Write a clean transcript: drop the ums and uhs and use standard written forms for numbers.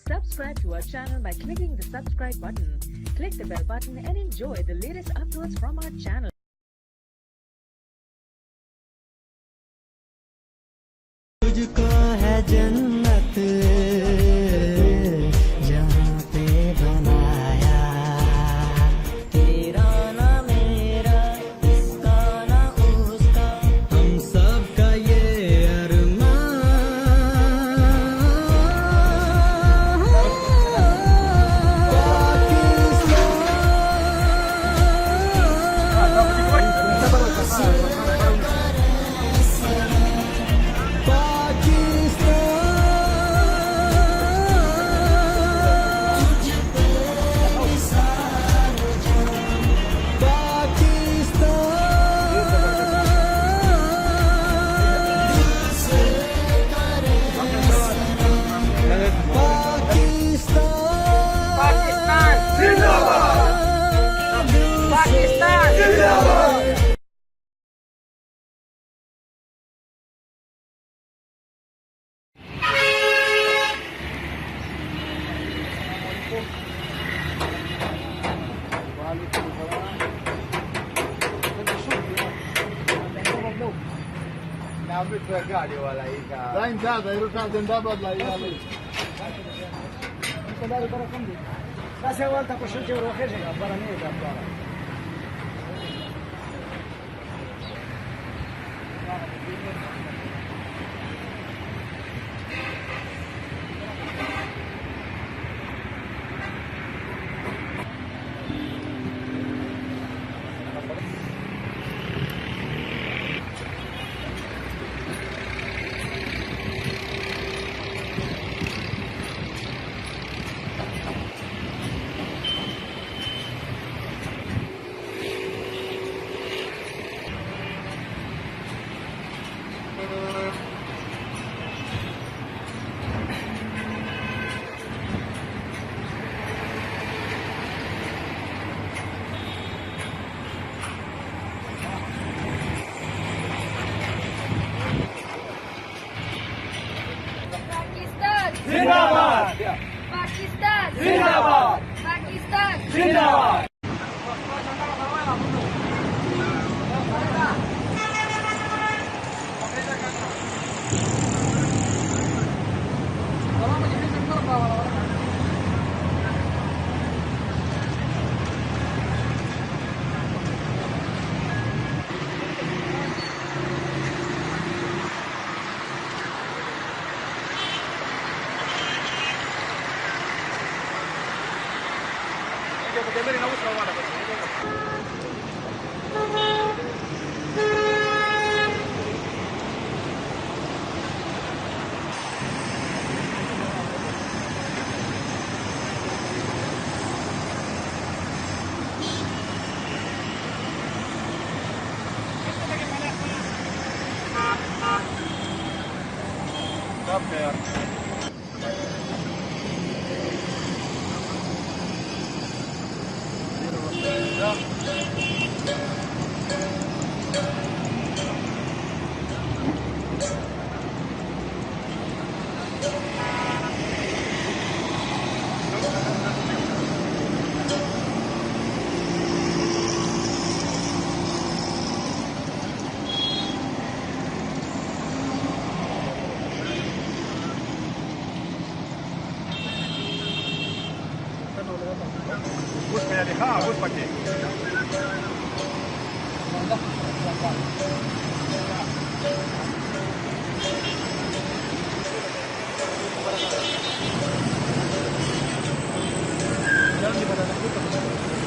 Subscribe to our channel by clicking the subscribe button. Click the bell button and enjoy the latest uploads from our channel. तुझको है जन्नत जहाँ पे बनाया तेरा ना मेरा इसका ना उसका हम सब का ये गाड़ी वाला ही का झंडा बदला Essa é outra coisa que eu vou reger, para mim, agora. जिंदाबाद पाकिस्तान जिंदाबाद पाकिस्तान जिंदाबाद Пусть меня лиха, пусть пакет. Jangan di badan aku.